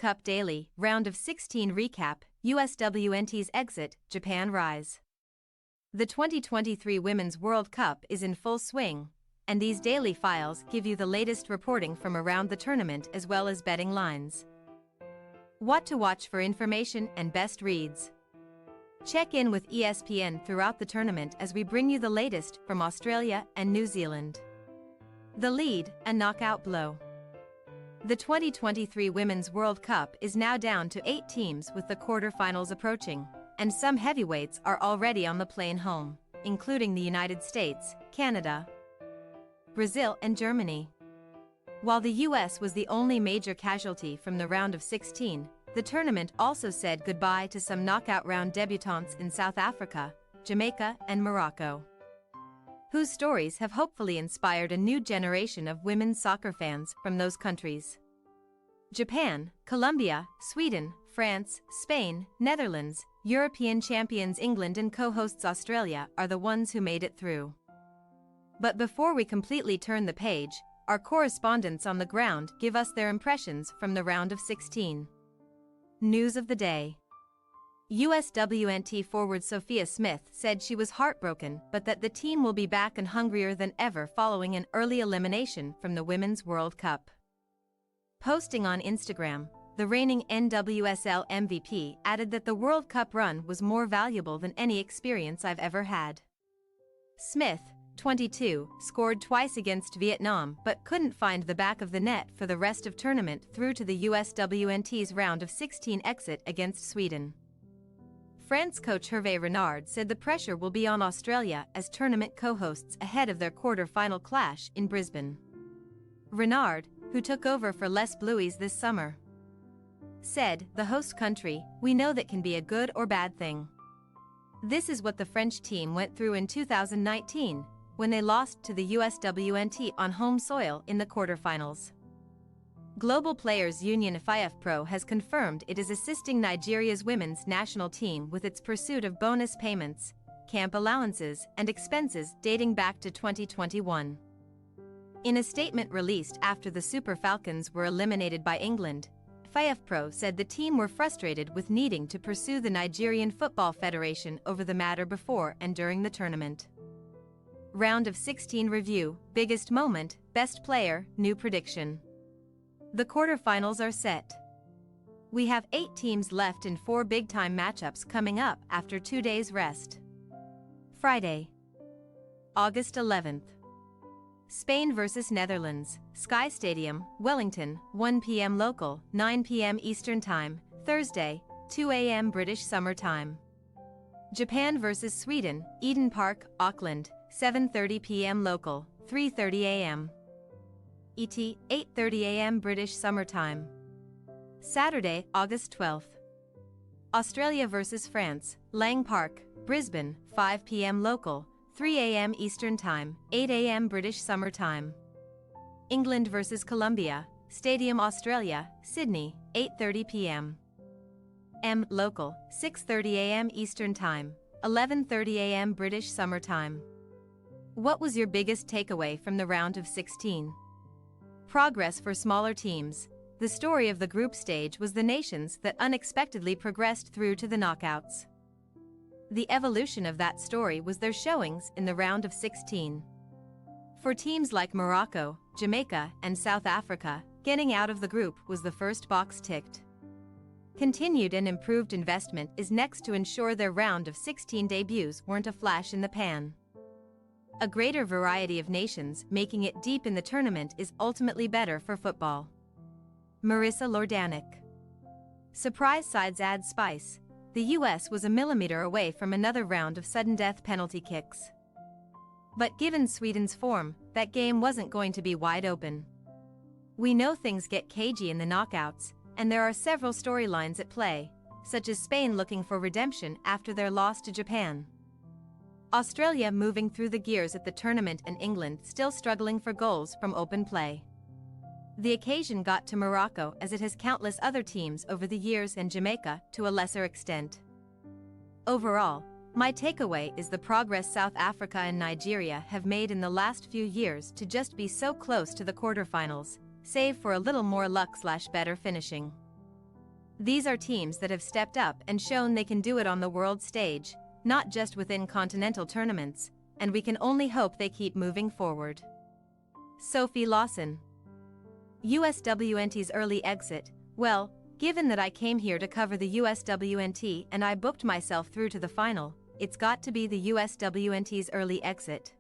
Cup Daily, Round of 16 Recap, USWNT's exit, Japan rise. The 2023 Women's World Cup is in full swing, and these daily files give you the latest reporting from around the tournament as well as betting lines. What to watch for information and best reads. Check in with ESPN throughout the tournament as we bring you the latest from Australia and New Zealand. The lead, a knockout blow. The 2023 Women's World Cup is now down to 8 teams with the quarterfinals approaching, and some heavyweights are already on the plane home, including the United States, Canada, Brazil and Germany. While the US was the only major casualty from the round of 16, the tournament also said goodbye to some knockout round debutantes in South Africa, Jamaica and Morocco, whose stories have hopefully inspired a new generation of women's soccer fans from those countries. Japan, Colombia, Sweden, France, Spain, Netherlands, European champions England and co-hosts Australia are the ones who made it through. But before we completely turn the page, our correspondents on the ground give us their impressions from the round of 16. News of the day. USWNT forward Sophia Smith said she was heartbroken but that the team will be back and hungrier than ever following an early elimination from the Women's World Cup. Posting on Instagram, the reigning NWSL MVP added that the World Cup run was more valuable than any experience I've ever had. Smith, 22, scored twice against Vietnam but couldn't find the back of the net for the rest of tournament through to the USWNT's round of 16 exit against Sweden. France coach Hervé Renard said the pressure will be on Australia as tournament co-hosts ahead of their quarter-final clash in Brisbane. Renard, who took over for Les Blues this summer, said, "The host country, we know that can be a good or bad thing. This is what the French team went through in 2019, when they lost to the USWNT on home soil in the quarterfinals." Global Players Union FIFPro has confirmed it is assisting Nigeria's women's national team with its pursuit of bonus payments, camp allowances, and expenses dating back to 2021. In a statement released after the Super Falcons were eliminated by England, FIFPro said the team were frustrated with needing to pursue the Nigerian Football Federation over the matter before and during the tournament. Round of 16 review, biggest moment, best player, new prediction. The quarterfinals are set. We have 8 teams left in 4 big-time matchups coming up after 2 days rest. Friday, August 11th. Spain vs Netherlands, Sky Stadium, Wellington, 1 p.m. local, 9 p.m. Eastern Time, Thursday, 2 a.m. British Summer Time. Japan vs Sweden, Eden Park, Auckland, 7:30 p.m. local, 3:30 a.m. ET, 8:30 a.m. British Summer Time. Saturday, August 12th. Australia vs France, Lang Park, Brisbane, 5 p.m. local, 3 a.m. Eastern Time, 8 a.m. British Summer Time. England vs Colombia, Stadium Australia, Sydney, 8:30 p.m. local, 6:30 a.m. Eastern Time, 11:30 a.m. British Summer Time. What was your biggest takeaway from the round of 16? Progress for smaller teams. The story of the group stage was the nations that unexpectedly progressed through to the knockouts. The evolution of that story was their showings in the round of 16. For teams like Morocco, Jamaica, and South Africa, getting out of the group was the first box ticked. Continued and improved investment is next to ensure their round of 16 debuts weren't a flash in the pan. A greater variety of nations making it deep in the tournament is ultimately better for football. Marissa Lordanik. Surprise sides add spice. The US was a millimeter away from another round of sudden death penalty kicks. But given Sweden's form, that game wasn't going to be wide open. We know things get cagey in the knockouts, and there are several storylines at play, such as Spain looking for redemption after their loss to Japan, Australia moving through the gears at the tournament, and England still struggling for goals from open play. The occasion got to Morocco as it has countless other teams over the years, and Jamaica to a lesser extent. Overall, my takeaway is the progress South Africa and Nigeria have made in the last few years to just be so close to the quarterfinals, save for a little more luck/better finishing. These are teams that have stepped up and shown they can do it on the world stage, not just within continental tournaments, and we can only hope they keep moving forward. Sophie Lawson. USWNT's early exit. Well, given that I came here to cover the USWNT and I booked myself through to the final, it's got to be the USWNT's early exit.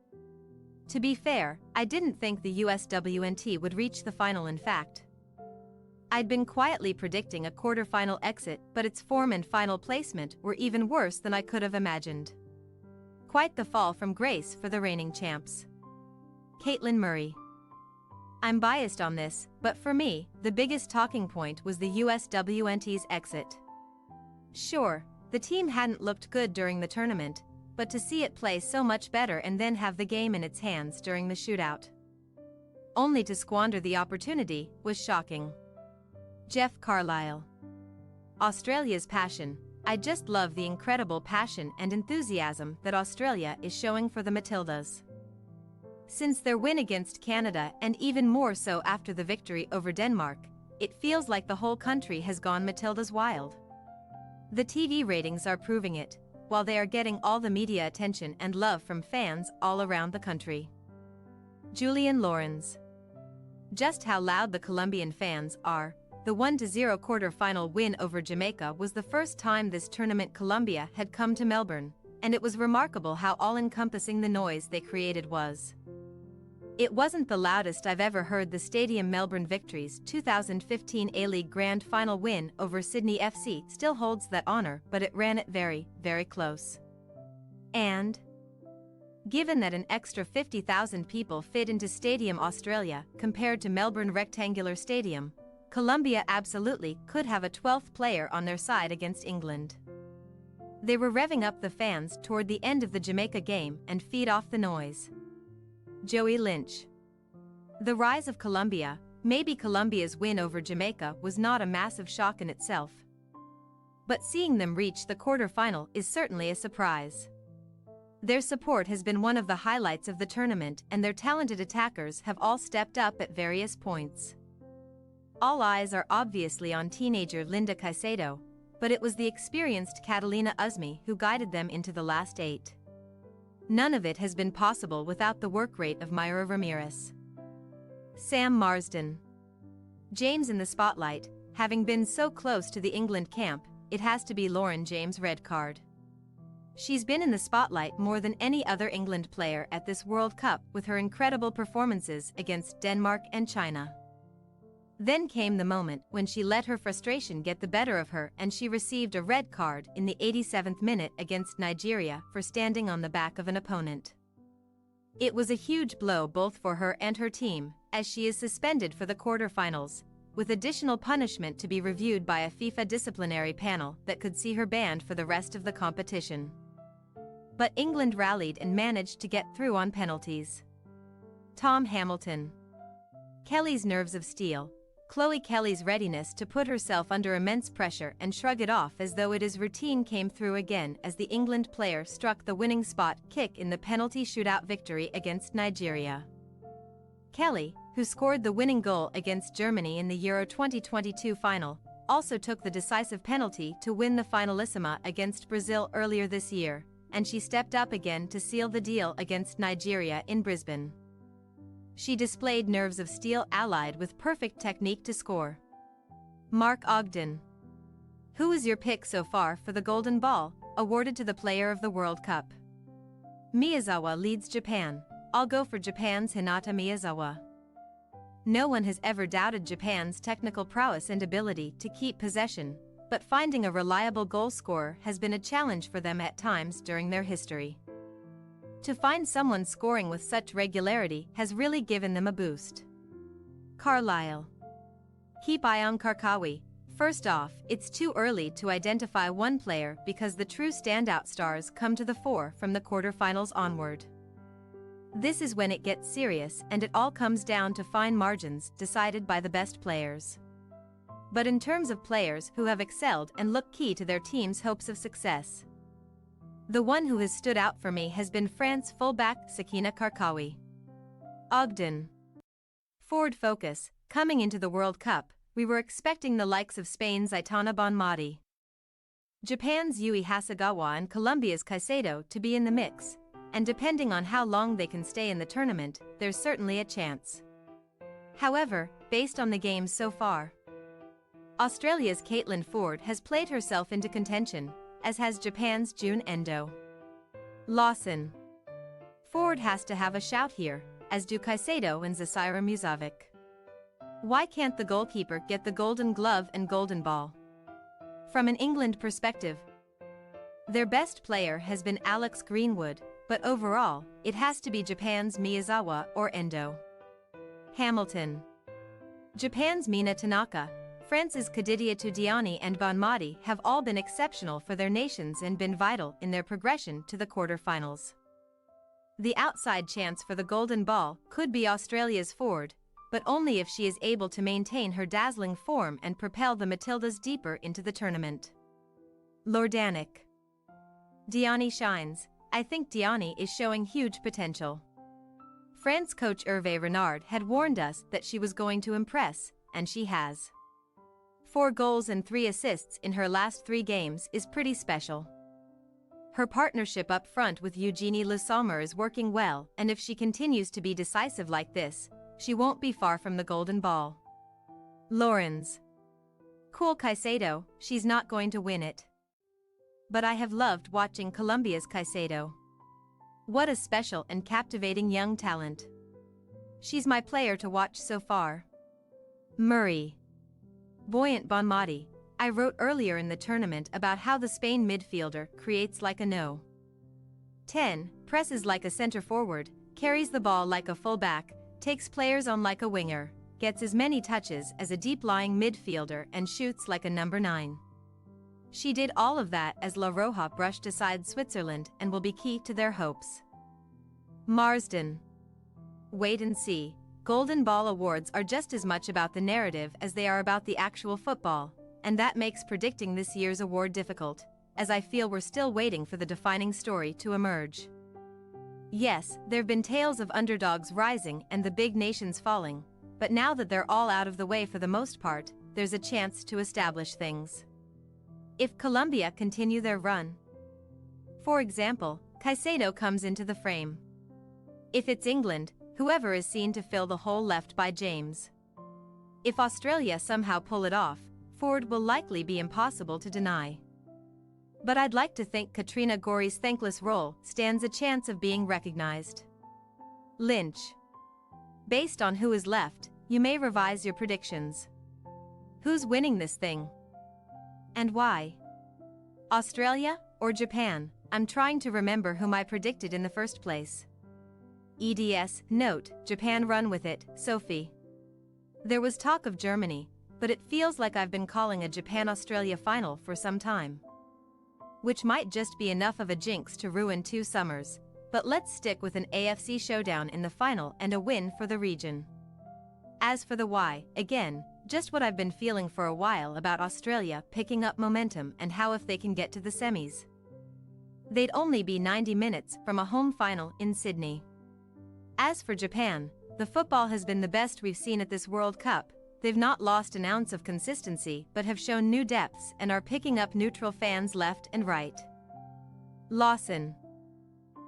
To be fair, I didn't think the USWNT would reach the final. In fact, I'd been quietly predicting a quarter-final exit, but its form and final placement were even worse than I could have imagined. Quite the fall from grace for the reigning champs. Caitlin Murray. I'm biased on this, but for me, the biggest talking point was the USWNT's exit. Sure, the team hadn't looked good during the tournament, but to see it play so much better and then have the game in its hands during the shootout, only to squander the opportunity, was shocking. Jeff Carlisle. Australia's passion. I just love the incredible passion and enthusiasm that Australia is showing for the Matildas. Since their win against Canada and even more so after the victory over Denmark, it feels like the whole country has gone Matildas wild. The TV ratings are proving it, while they are getting all the media attention and love from fans all around the country. Julian Lawrence. Just how loud the Colombian fans are. The 1-0 quarter-final win over Jamaica was the first time this tournament Colombia had come to Melbourne, and it was remarkable how all-encompassing the noise they created was. It wasn't the loudest I've ever heard the Stadium Melbourne Victory's 2015 A-League Grand Final win over Sydney FC still holds that honor, but it ran it very, very close. And given that an extra 50,000 people fit into Stadium Australia compared to Melbourne Rectangular Stadium, Colombia absolutely could have a 12th player on their side against England. They were revving up the fans toward the end of the Jamaica game and feed off the noise. Joey Lynch. The rise of Colombia. Maybe Colombia's win over Jamaica was not a massive shock in itself, but seeing them reach the quarter-final is certainly a surprise. Their support has been one of the highlights of the tournament, and their talented attackers have all stepped up at various points. All eyes are obviously on teenager Linda Caicedo, but it was the experienced Catalina Uzmi who guided them into the last 8. None of it has been possible without the work rate of Mayra Ramirez. Sam Marsden. James in the spotlight. Having been so close to the England camp, it has to be Lauren James' red card. She's been in the spotlight more than any other England player at this World Cup with her incredible performances against Denmark and China. Then came the moment when she let her frustration get the better of her and she received a red card in the 87th minute against Nigeria for standing on the back of an opponent. It was a huge blow both for her and her team, as she is suspended for the quarterfinals, with additional punishment to be reviewed by a FIFA disciplinary panel that could see her banned for the rest of the competition. But England rallied and managed to get through on penalties. Tom Hamilton. Kelly's nerves of steel. Chloe Kelly's readiness to put herself under immense pressure and shrug it off as though it is routine came through again as the England player struck the winning spot kick in the penalty shootout victory against Nigeria. Kelly, who scored the winning goal against Germany in the Euro 2022 final, also took the decisive penalty to win the finalissima against Brazil earlier this year, and she stepped up again to seal the deal against Nigeria in Brisbane. She displayed nerves of steel allied with perfect technique to score. Mark Ogden. Who is your pick so far for the Golden Ball, awarded to the Player of the World Cup? Miyazawa leads Japan. I'll go for Japan's Hinata Miyazawa. No one has ever doubted Japan's technical prowess and ability to keep possession, but finding a reliable goal scorer has been a challenge for them at times during their history. To find someone scoring with such regularity has really given them a boost. Carlisle. Keep eye on Karkawi. First off, it's too early to identify one player because the true standout stars come to the fore from the quarterfinals onward. This is when it gets serious and it all comes down to fine margins decided by the best players. But in terms of players who have excelled and look key to their team's hopes of success, the one who has stood out for me has been France fullback Sakina Karkawi. Ogden. Forward focus. Coming into the World Cup, we were expecting the likes of Spain's Aitana Bonmati, Japan's Yui Hasegawa and Colombia's Caicedo to be in the mix, and depending on how long they can stay in the tournament, there's certainly a chance. However, based on the games so far, Australia's Caitlin Foord has played herself into contention, as has Japan's Jun Endo. Lawson. Foord has to have a shout here, as do Caicedo and Zasira Musovic. Why can't the goalkeeper get the Golden Glove and Golden Ball? From an England perspective, their best player has been Alex Greenwood, but overall, it has to be Japan's Miyazawa or Endo. Hamilton. Japan's Mina Tanaka, France's Kadidia Tudiani and Bonmati have all been exceptional for their nations and been vital in their progression to the quarter-finals. The outside chance for the Golden Ball could be Australia's Foord, but only if she is able to maintain her dazzling form and propel the Matildas deeper into the tournament. Lordanik. Diani shines. I think Diani is showing huge potential. France coach Hervé Renard had warned us that she was going to impress, and she has. 4 goals and 3 assists in her last 3 games is pretty special. Her partnership up front with Eugenie Le Sommer is working well, and if she continues to be decisive like this, she won't be far from the Golden Ball. Lorenz. Cool Caicedo, she's not going to win it. But I have loved watching Colombia's Caicedo. What a special and captivating young talent. She's my player to watch so far. Murray. Buoyant Bonmati. I wrote earlier in the tournament about how the Spain midfielder creates like a no. 10, presses like a center forward, carries the ball like a fullback, takes players on like a winger, gets as many touches as a deep-lying midfielder and shoots like a number 9. She did all of that as La Roja brushed aside Switzerland and will be key to their hopes. Marsden. Wait and see. Golden Ball awards are just as much about the narrative as they are about the actual football, and that makes predicting this year's award difficult, as I feel we're still waiting for the defining story to emerge. Yes, there've been tales of underdogs rising and the big nations falling, but now that they're all out of the way for the most part, there's a chance to establish things. If Colombia continue their run, for example, Caicedo comes into the frame. If it's England, whoever is seen to fill the hole left by James. If Australia somehow pull it off, Foord will likely be impossible to deny. But I'd like to think Katrina Gori's thankless role stands a chance of being recognized. Lynch. Based on who is left, you may revise your predictions. Who's winning this thing? And why? Australia or Japan? I'm trying to remember whom I predicted in the first place. EDS, note, Japan run with it, Sophie. There was talk of Germany, but it feels like I've been calling a Japan-Australia final for some time. Which might just be enough of a jinx to ruin 2 summers, but let's stick with an AFC showdown in the final and a win for the region. As for the why, again, just what I've been feeling for a while about Australia picking up momentum and how if they can get to the semis, they'd only be 90 minutes from a home final in Sydney. As for Japan, the football has been the best we've seen at this World Cup. They've not lost an ounce of consistency but have shown new depths and are picking up neutral fans left and right. Lawson.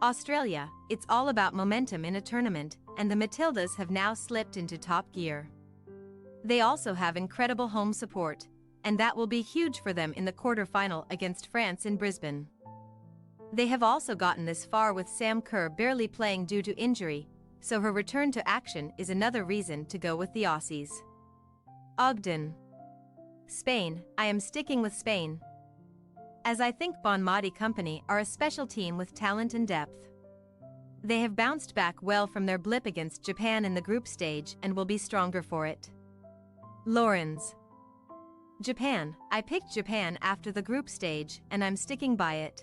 Australia, it's all about momentum in a tournament, and the Matildas have now slipped into top gear. They also have incredible home support, and that will be huge for them in the quarter-final against France in Brisbane. They have also gotten this far with Sam Kerr barely playing due to injury, so her return to action is another reason to go with the Aussies. Ogden. Spain, I am sticking with Spain, as I think Bonmati Company are a special team with talent and depth. They have bounced back well from their blip against Japan in the group stage and will be stronger for it. Lorenz. Japan, I picked Japan after the group stage and I'm sticking by it.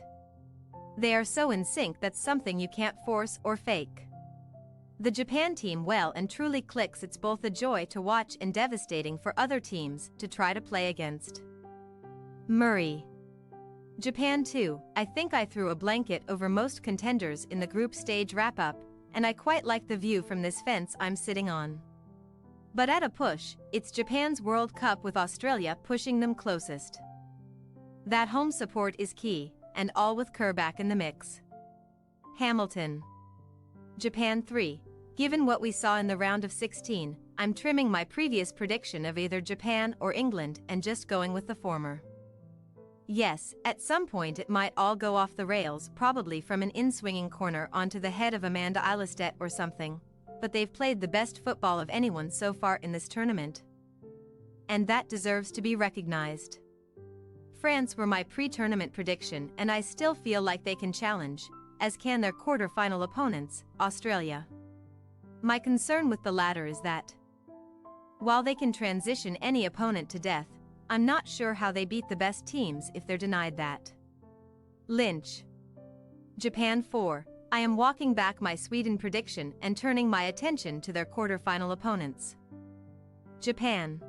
They are so in sync that's something you can't force or fake. The Japan team well and truly clicks. It's both a joy to watch and devastating for other teams to try to play against. Murray. Japan too, I think I threw a blanket over most contenders in the group stage wrap-up, and I quite like the view from this fence I'm sitting on. But at a push, it's Japan's World Cup with Australia pushing them closest. That home support is key, and all with Kerr back in the mix. Hamilton. Japan 3. Given what we saw in the round of 16, I'm trimming my previous prediction of either Japan or England and just going with the former. Yes, at some point it might all go off the rails, probably from an in-swinging corner onto the head of Amanda Eilestedt or something, but they've played the best football of anyone so far in this tournament. And that deserves to be recognized. France were my pre-tournament prediction, and I still feel like they can challenge, as can their quarter-final opponents, Australia. My concern with the latter is that, while they can transition any opponent to death, I'm not sure how they beat the best teams if they're denied that. Lynch. Japan 4. I am walking back my Sweden prediction and turning my attention to their quarter-final opponents. Japan.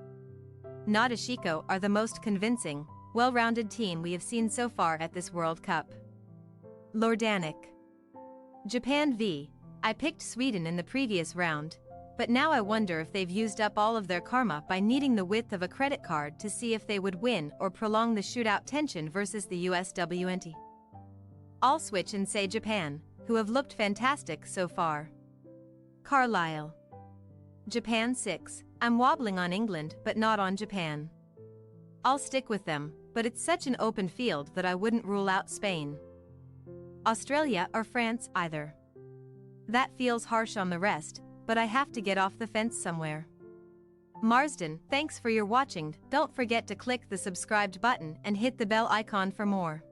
Nadeshiko are the most convincing, well-rounded team we have seen so far at this World Cup. Lordanik. Japan v. I picked Sweden in the previous round, but now I wonder if they've used up all of their karma by needing the width of a credit card to see if they would win or prolong the shootout tension versus the USWNT. I'll switch and say Japan, who have looked fantastic so far. Carlisle. Japan 6. I'm wobbling on England but not on Japan. I'll stick with them, but it's such an open field that I wouldn't rule out Spain, Australia or France either. That feels harsh on the rest, but I have to get off the fence somewhere. Marsden, thanks for your watching. Don't forget to click the subscribed button and hit the bell icon for more.